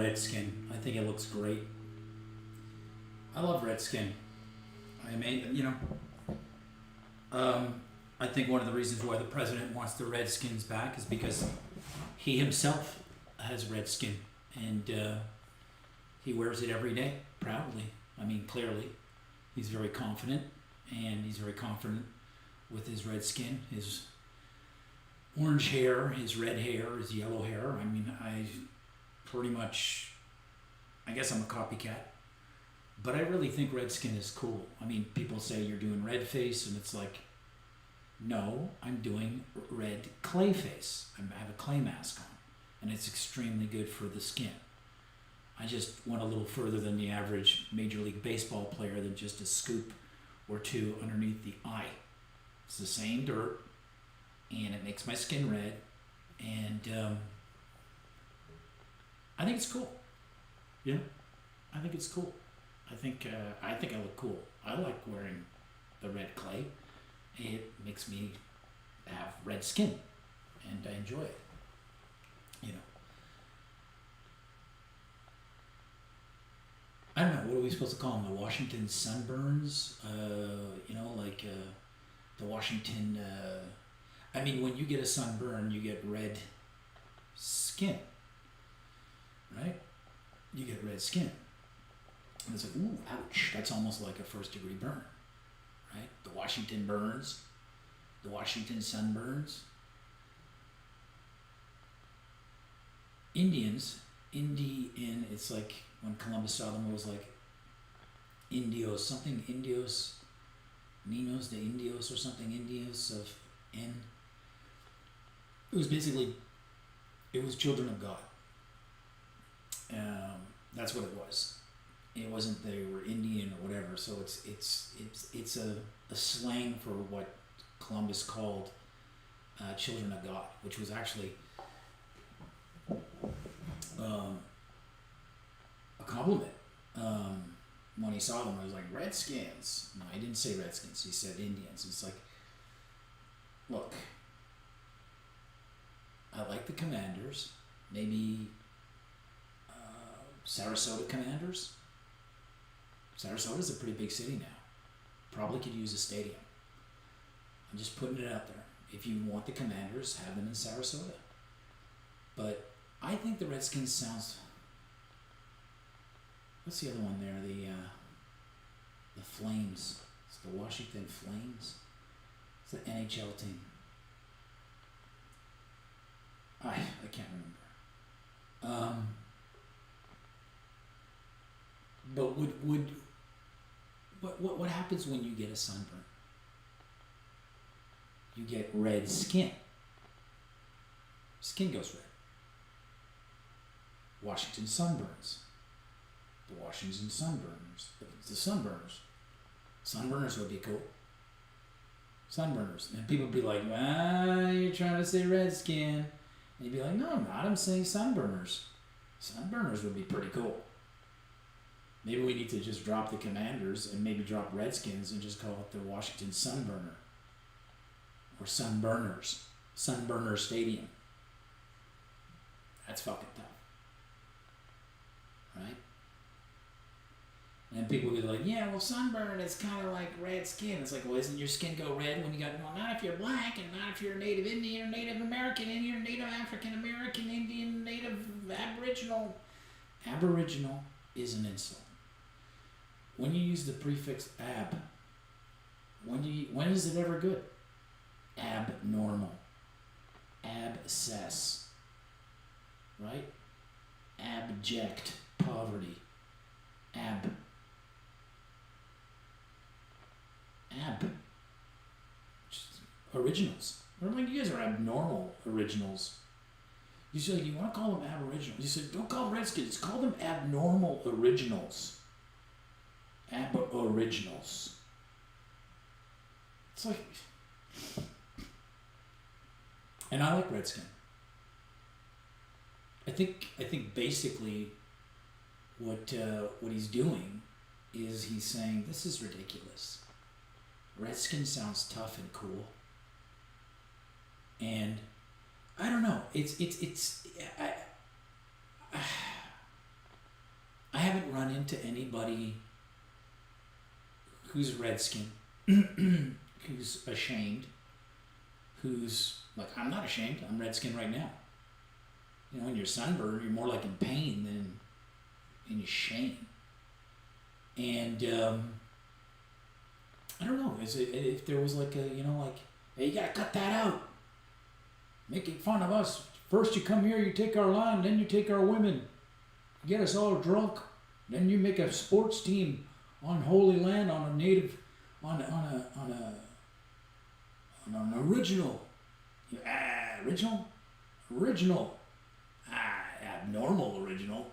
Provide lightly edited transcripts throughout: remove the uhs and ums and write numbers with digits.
Redskin. I think it looks great. I love Redskin. I mean, I think one of the reasons why the president wants the Redskins back is because he himself has red skin, and he wears it every day proudly. I mean, clearly, he's very confident, and he's very confident with his red skin, his orange hair, his red hair, his yellow hair. I mean, I pretty much, I guess I'm a copycat, but I really think red skin is cool. I mean, people say you're doing red face, and it's like, no, I'm doing red clay face. I have a clay mask on, and it's extremely good for the skin. I just went a little further than the average Major League Baseball player than just a scoop or two underneath the eye. It's the same dirt, and it makes my skin red, and I think it's cool. You know, I think it's cool. I think I look cool. I like wearing the red clay. It makes me have red skin, and I enjoy it. You know, I don't know, what are we supposed to call them? The Washington sunburns? The Washington. I mean, when you get a sunburn, you get red skin, right? You get red skin, and it's like, ooh, ouch! That's almost like a first-degree burn. Right? The Washington burns, the Washington sunburns. Indians, it's like when Columbus saw them, it was like Indios, something Indios, Ninos de Indios or something, Indios of N. It was basically, it was children of God. That's what it was. It wasn't they were Indian or whatever, so it's a slang for what Columbus called children of God, which was actually a compliment. When he saw them, I was like, Redskins. No, he didn't say Redskins. He said Indians. It's like, look, I like the Commanders. Maybe Sarasota Commanders. Sarasota's a pretty big city now. Probably could use a stadium. I'm just putting it out there. If you want the Commanders, have them in Sarasota. But I think the Redskins sounds. What's the other one there? The Flames. It's the Washington Flames. It's the NHL team. I can't remember. But what happens when you get a sunburn? You get red skin. Skin goes red. Washington sunburns. The Washington sunburners. The sunburners. Sunburners would be cool. Sunburners. And people would be like, you're trying to say redskin. And you'd be like, no, I'm not. I'm saying sunburners. Sunburners would be pretty cool. Maybe we need to just drop the Commanders and maybe drop Redskins and just call it the Washington Sunburner. Or Sunburners. Sunburner Stadium. That's fucking tough. Right? And people will be like, yeah, well, sunburn is kind of like red skin. It's like, well, isn't your skin go red when you got, well, not if you're black, and not if you're Native Indian, or Native American, Indian, Native African American, Indian, Native Aboriginal. Aboriginal is an insult. When you use the prefix ab, when is it ever good? Abnormal. Abscess. Right? Abject poverty. Ab. Originals. Remember, you guys are abnormal originals. You said you want to call them aboriginals. You said don't call them Redskins. Call them abnormal originals. Aboriginals. It's like, and I like Redskin. I think basically what he's doing is he's saying this is ridiculous. Redskin sounds tough and cool, and I don't know. haven't run into anybody who's Redskin, who's ashamed, who's like, I'm not ashamed, I'm Redskin right now. You know, when you're sunburned, you're more like in pain than in shame. And I don't know, if there was like a, you know, like, hey, you gotta cut that out. Making fun of us. First you come here, you take our land, then you take our women. You get us all drunk. Then you make a sports team on holy land, on a native, on an original. Original. Abnormal original.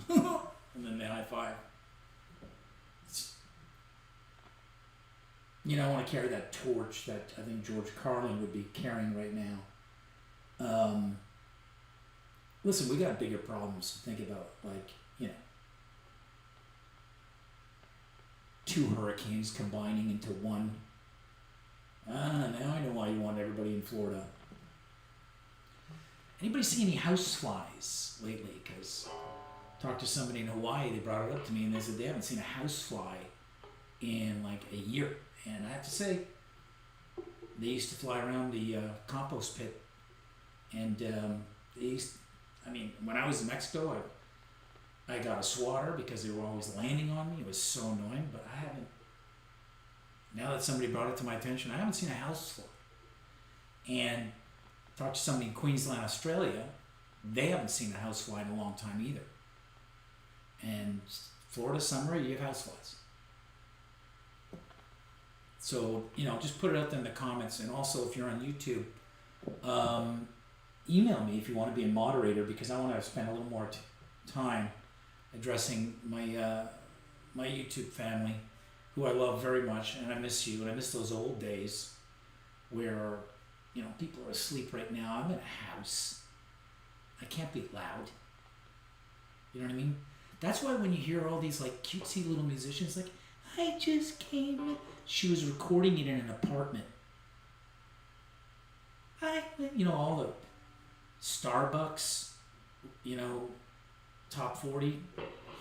And then they high five. You know, I want to carry that torch that I think George Carlin would be carrying right now. Listen, we got bigger problems to think about, like, you know, 2 hurricanes combining into one. Now I know why you want everybody in Florida. Anybody see any houseflies lately? Because I talked to somebody in Hawaii, they brought it up to me, and they said they haven't seen a housefly in like a year. And I have to say, they used to fly around the compost pit. And when I was in Mexico, I got a swatter because they were always landing on me. It was so annoying, but I haven't, now that somebody brought it to my attention, I haven't seen a housefly. And talked to somebody in Queensland, Australia, they haven't seen a housefly in a long time either. And Florida summer, you have houseflies. So, you know, just put it out there in the comments. And also, if you're on YouTube, email me if you want to be a moderator, because I want to spend a little more time addressing my my YouTube family, who I love very much, and I miss you, and I miss those old days where, you know, people are asleep right now. I'm in a house. I can't be loud. You know what I mean? That's why when you hear all these like cutesy little musicians, like, I just came. She was recording it in an apartment. You know, all the Starbucks, you know, top 40.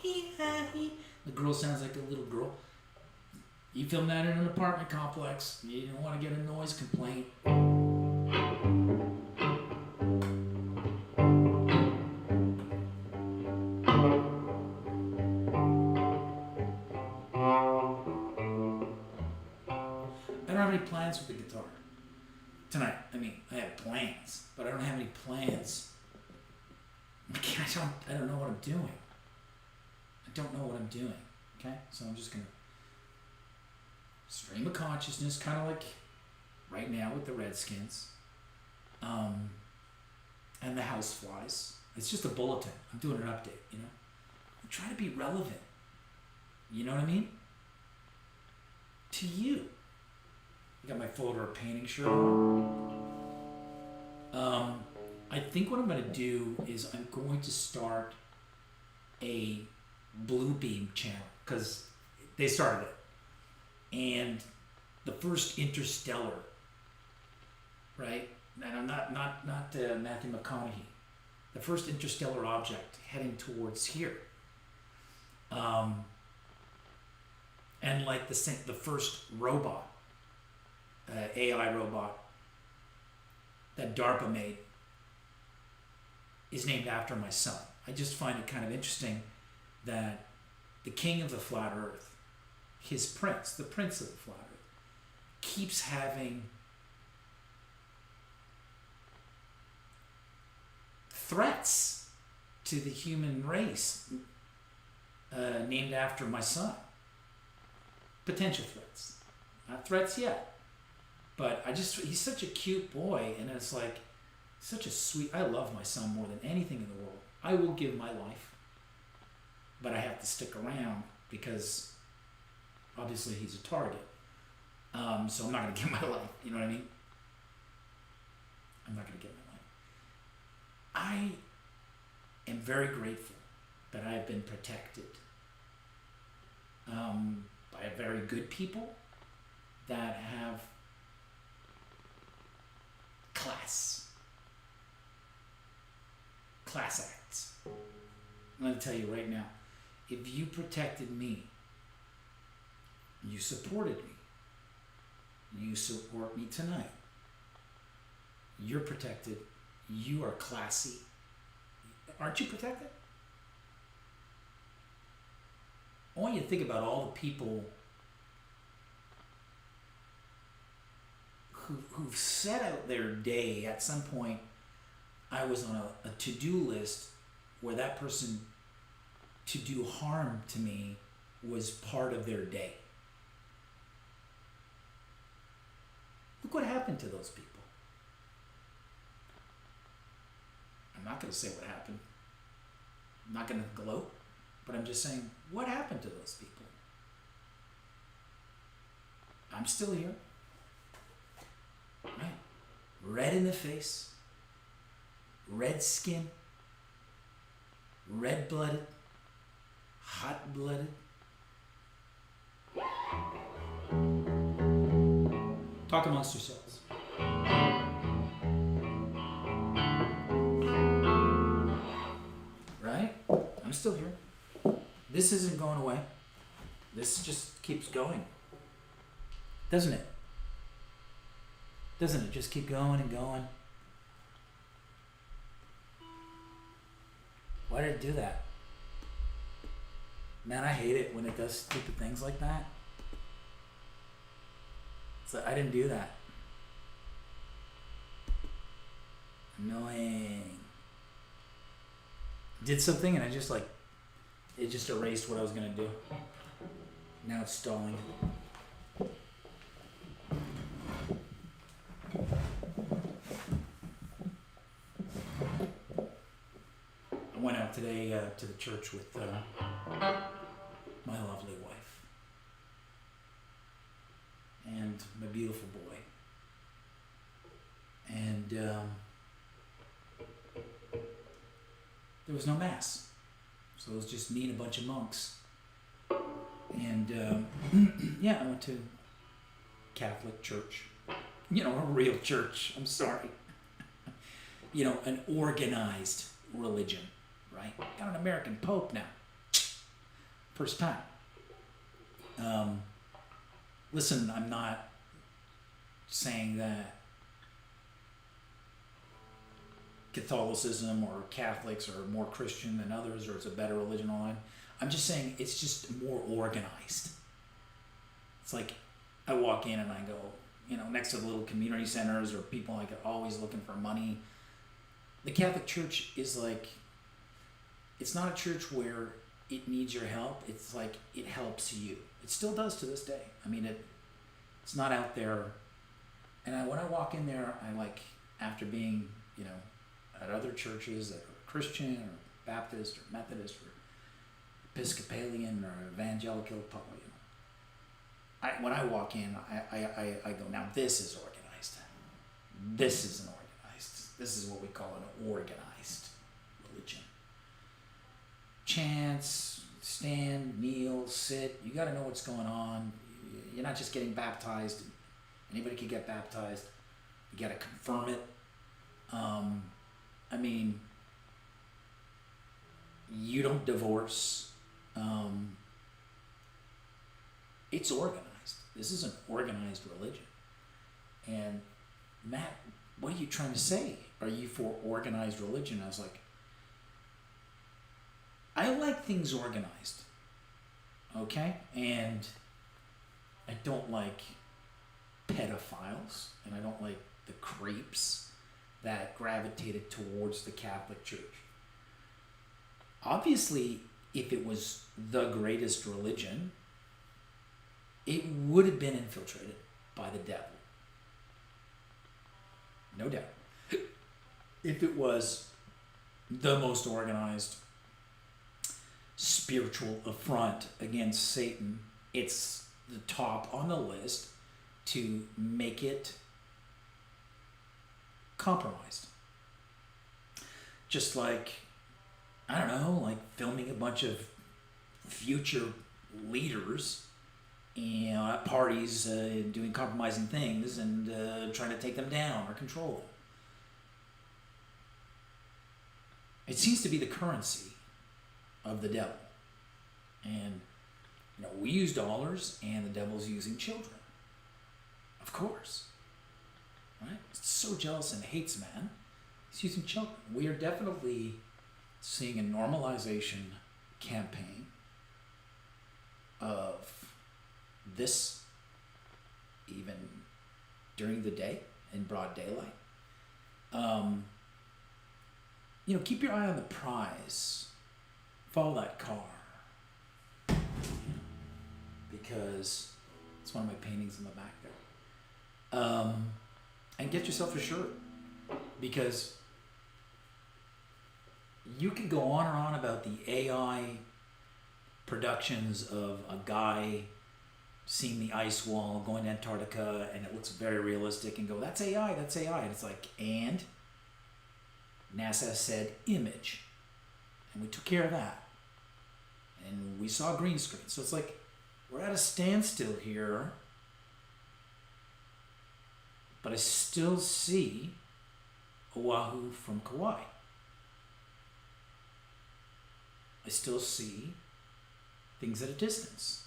The girl sounds like a little girl. You film that in an apartment complex. You don't want to get a noise complaint. I don't have any plans with the guitar tonight. I mean, I have plans, but I don't have any plans. I don't know what I'm doing. I don't know what I'm doing. Okay, so I'm just gonna stream of consciousness, kind of like right now with the Redskins, and the houseflies. It's just a bulletin. I'm doing an update. You know, I'm trying to be relevant. You know what I mean? To you. I got my Folder of Painting shirt on. I think what I'm going to do is I'm going to start a Bluebeam channel, because they started it. And the first interstellar, right? And I'm not Matthew McConaughey. The first interstellar object heading towards here. And like the first robot, AI robot that DARPA made, is named after my son. I just find it kind of interesting that the king of the flat earth, his prince, the prince of the flat earth, keeps having threats to the human race named after my son. Potential threats. Not threats yet. But he's such a cute boy, and it's like, such a sweet, I love my son more than anything in the world. I will give my life, but I have to stick around because obviously he's a target. So I'm not going to give my life, you know what I mean? I'm not going to give my life. I am very grateful that I have been protected by very good people that have class acts. I'm going to tell you right now, if you protected me, you supported me, you support me tonight, you're protected, you are classy, aren't you protected? I want you to think about all the people who've set out their day. At some point, I was on a to-do list where that person to do harm to me was part of their day. Look what happened to those people. I'm not going to say what happened. I'm not going to gloat, but I'm just saying, what happened to those people? I'm still here. Right? Red in the face, red skin, red-blooded, hot-blooded. Talk amongst yourselves. Right? I'm still here. This isn't going away. This just keeps going. Doesn't it? Doesn't it just keep going and going? Why did it do that? Man, I hate it when it does stupid things like that. So I didn't do that. Annoying. Did something and I just it just erased what I was gonna do. Now it's stalling. I went out today to the church with my lovely wife and my beautiful boy. And there was no mass. So it was just me and a bunch of monks. And yeah, I went to Catholic church. A real church. I'm sorry. An organized religion, right? Got an American Pope now. First time. Listen, I'm not saying that Catholicism or Catholics are more Christian than others or it's a better religion online. I'm just saying it's just more organized. It's like I walk in and I go, next to the little community centers or people like are always looking for money. The Catholic Church is it's not a church where it needs your help. It's like it helps you. It still does to this day. I mean, it's not out there. And when I walk in there, I after being, at other churches that are Christian or Baptist or Methodist or Episcopalian or Evangelical, when I walk in, I go, now this is organized. This isn't organized. This is what we call an organized religion. Chants, stand, kneel, sit. You got to know what's going on. You're not just getting baptized. Anybody can get baptized. You got to confirm it. You don't divorce. It's organized. This is an organized religion. And Matt, what are you trying to say? Are you for organized religion? I was like, I like things organized. Okay? And I don't like pedophiles, and I don't like the creeps that gravitated towards the Catholic Church. Obviously, if it was the greatest religion, it would have been infiltrated by the devil. No doubt. If it was the most organized spiritual affront against Satan, it's the top on the list to make it compromised. Just like, I don't know, like filming a bunch of future leaders, at parties doing compromising things and trying to take them down or control them. It seems to be the currency of the devil. And we use dollars, and the devil's using children. Of course. Right? He's so jealous and hates man. He's using children. We are definitely seeing a normalization campaign of this, even during the day in broad daylight. Keep your eye on the prize. Follow that car. Because it's one of my paintings in the back there. And get yourself a shirt. Because you could go on and on about the AI productions of a guy seeing the ice wall, going to Antarctica, and it looks very realistic, and go, that's AI, that's AI. And it's like, and NASA said image. And we took care of that. And we saw green screen. So it's like, we're at a standstill here, but I still see Oahu from Kauai. I still see things at a distance.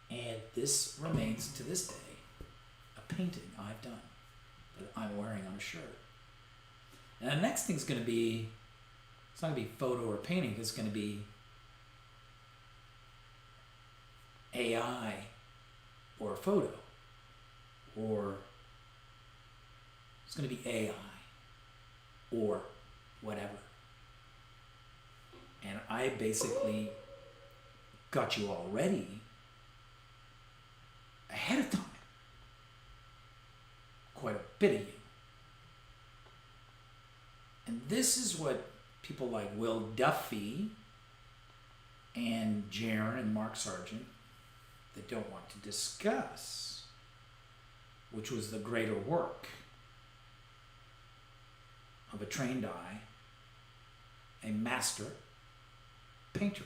And this remains, to this day, a painting I've done that I'm wearing on a shirt. And the next thing's going to be, it's not going to be photo or painting, it's going to be AI or a photo, or it's going to be AI or whatever. And I basically got you all ready ahead of time. Quite a bit of you. And this is what people like Will Duffy and Jaron and Mark Sargent, they don't want to discuss, which was the greater work of a trained eye, a master painter.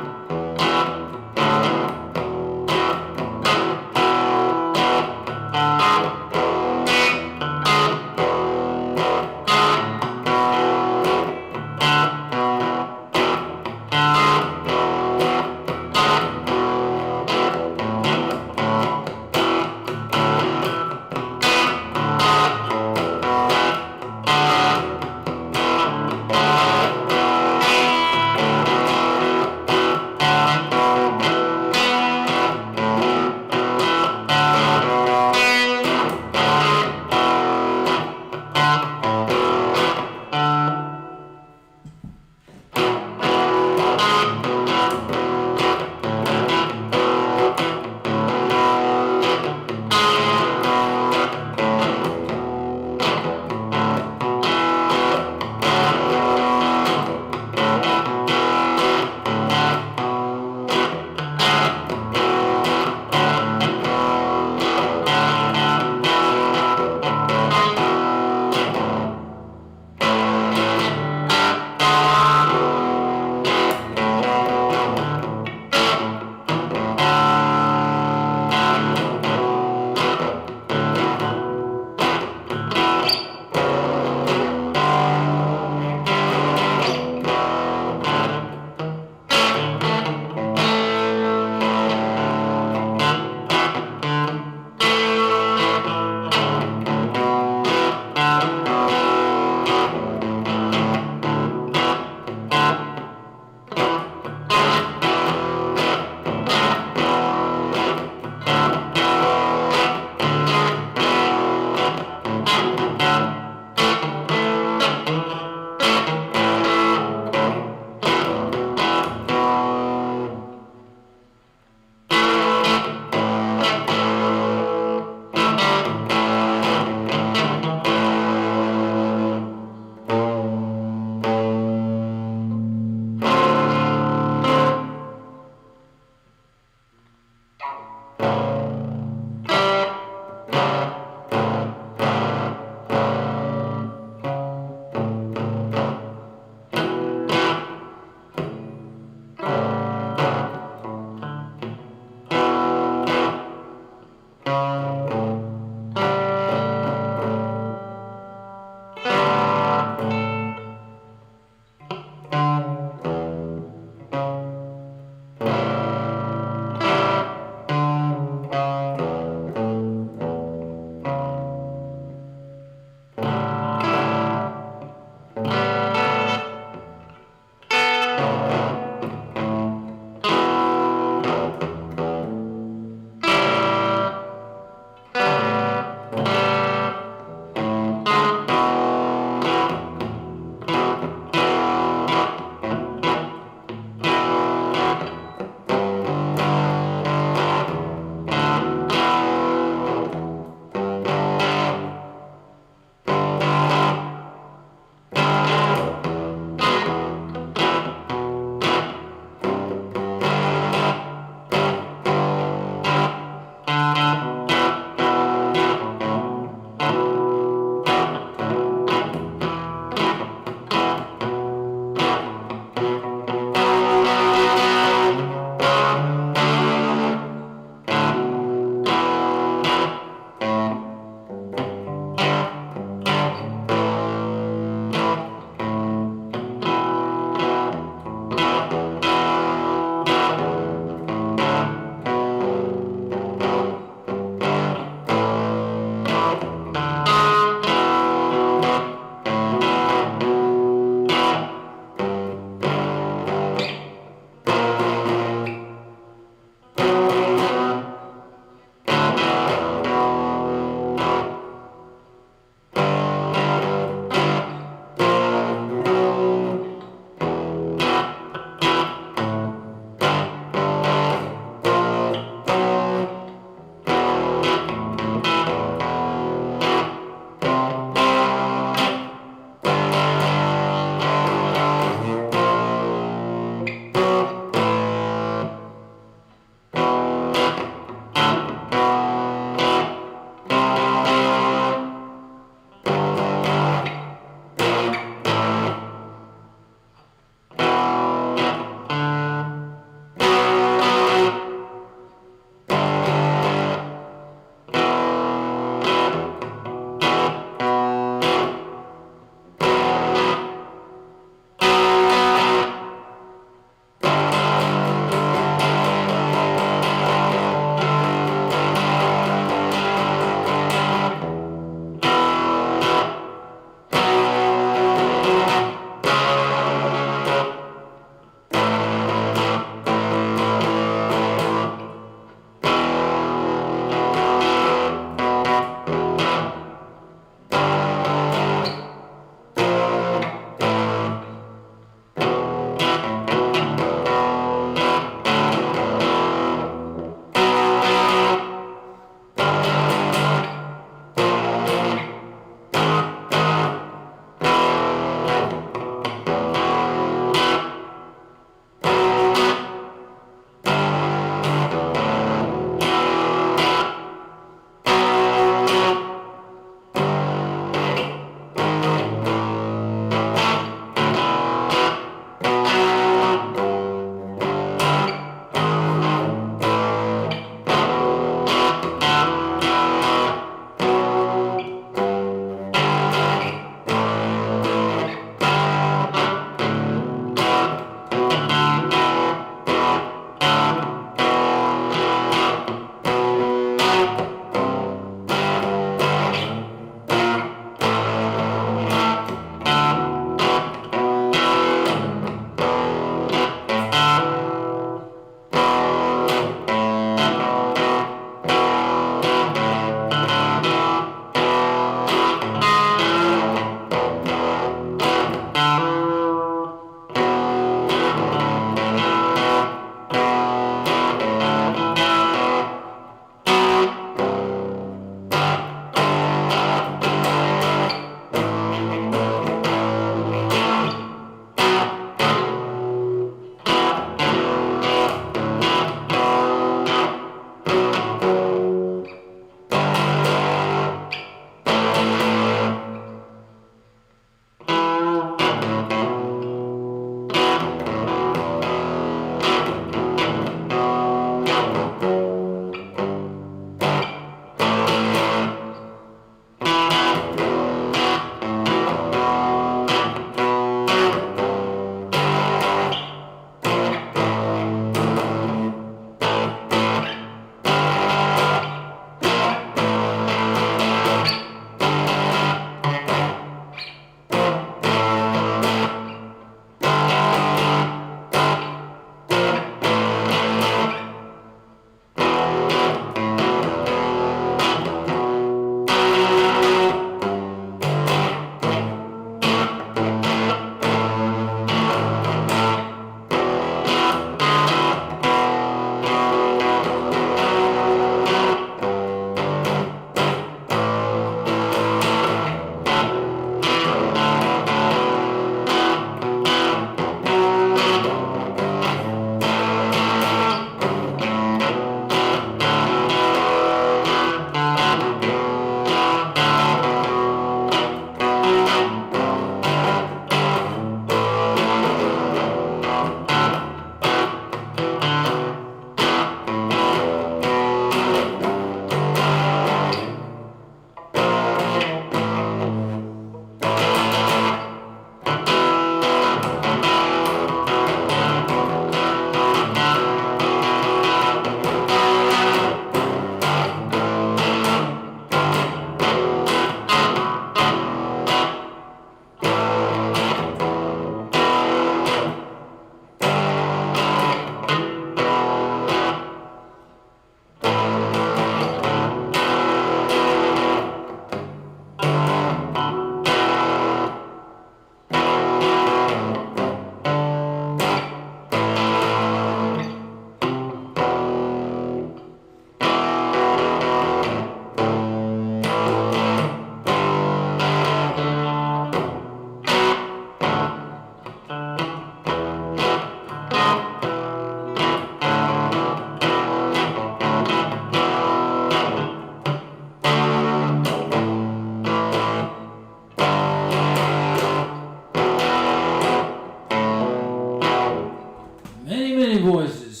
noises.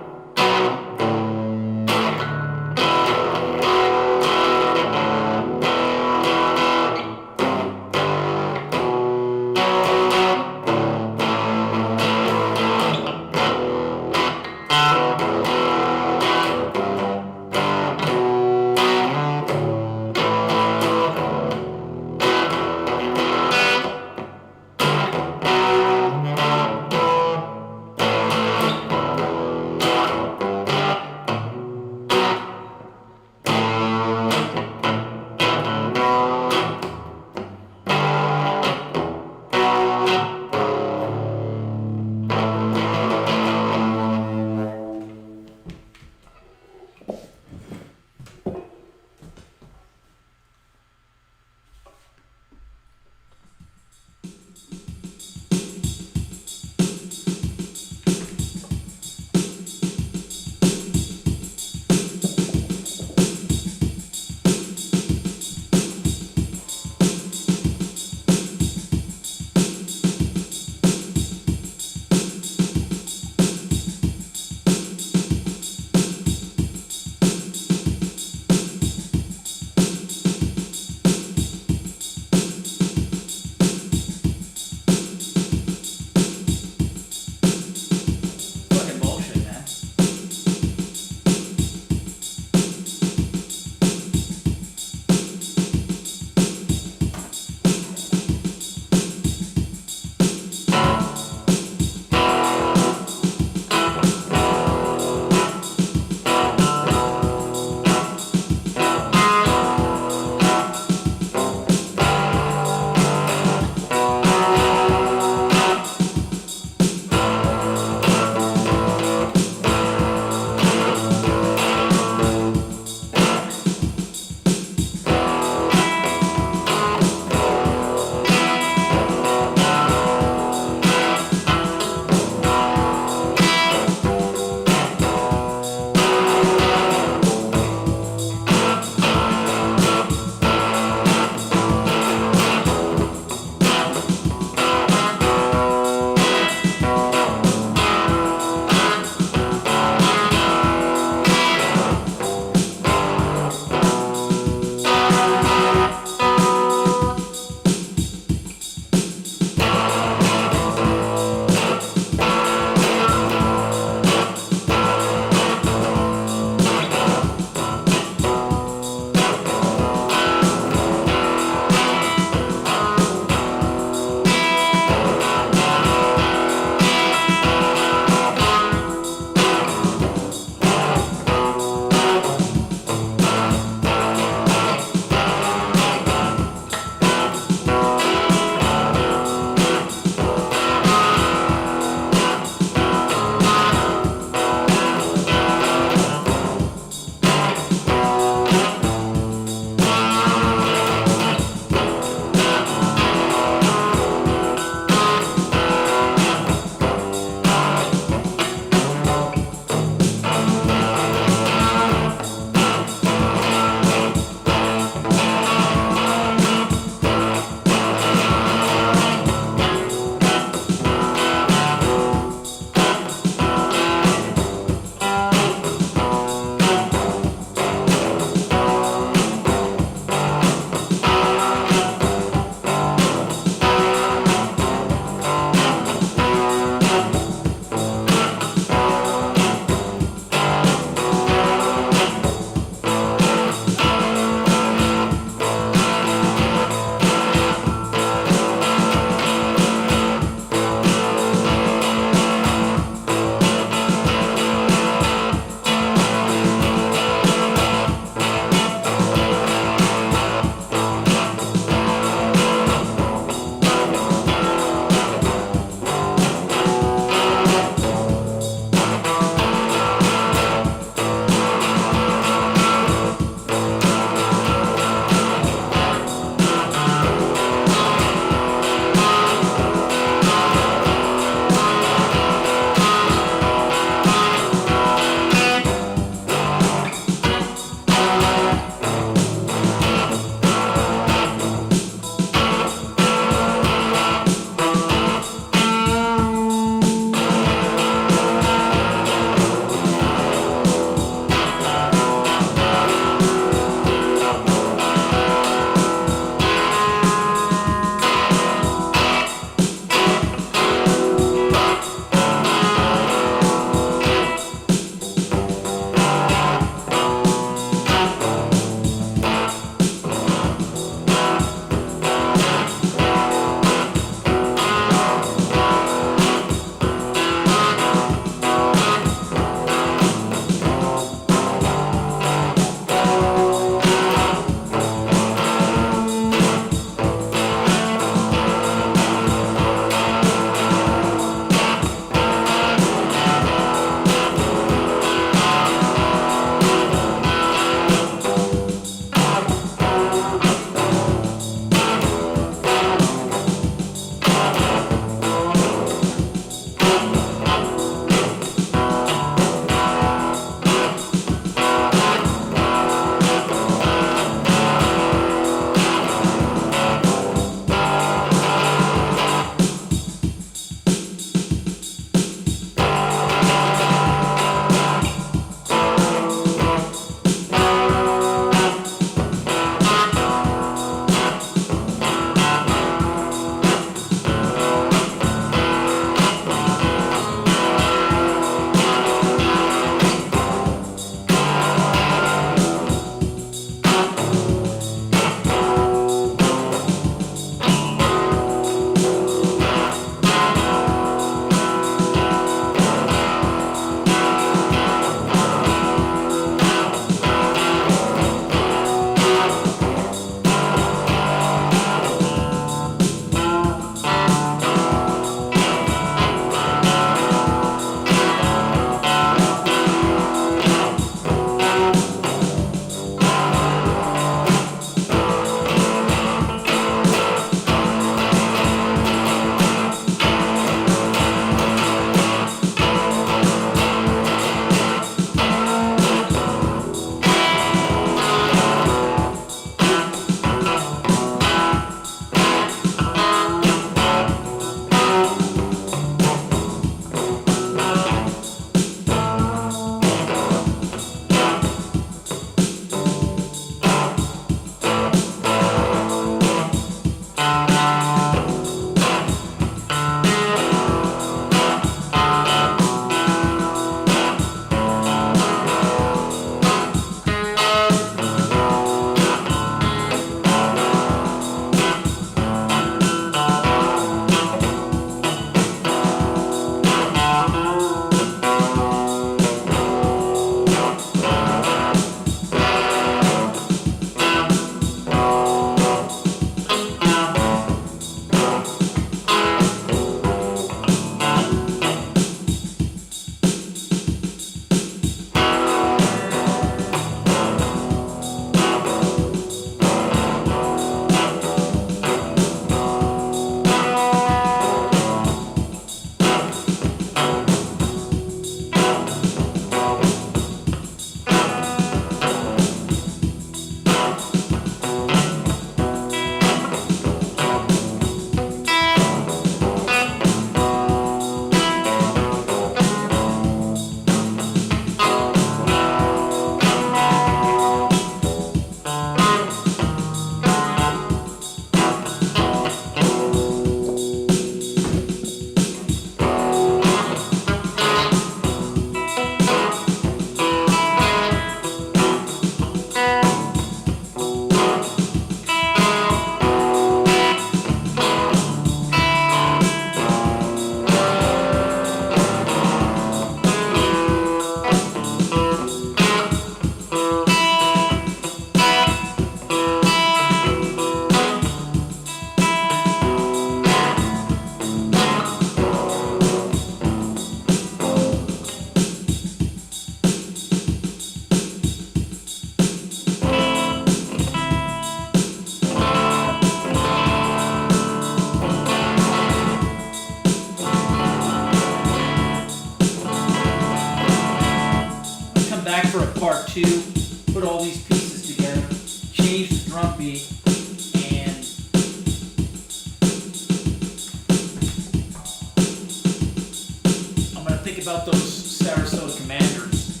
about those Sarasota Commanders.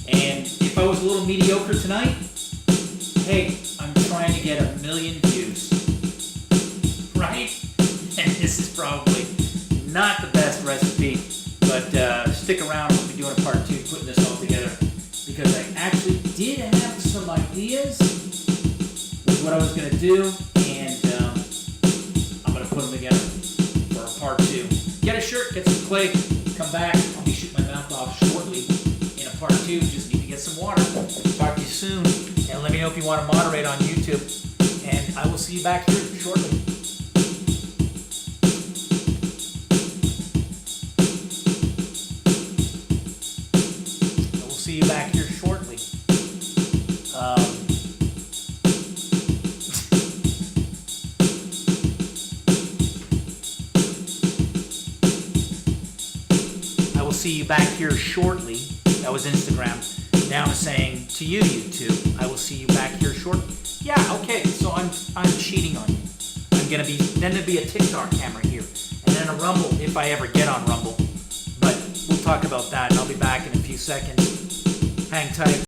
And if I was a little mediocre tonight, hey, I'm trying to get 1 million views. Right? And this is probably not the best recipe, but stick around. We'll be doing a part 2, putting this all together, because I actually did have some ideas with what I was going to do, and I'm going to put them together for a part 2. Get a shirt, get some clay, come back. I'll be shooting my mouth off shortly in a part 2. Just need to get some water. Talk to you soon, and let me know if you want to moderate on YouTube, and I will see you back here shortly. See you back here shortly. I will see you back here shortly. That was Instagram. Now I'm saying to you, YouTube, I will see you back here shortly. Yeah, okay. So I'm cheating on you. I'm gonna be a TikTok camera here, and then a Rumble if I ever get on Rumble. But we'll talk about that. I'll be back in a few seconds. Hang tight.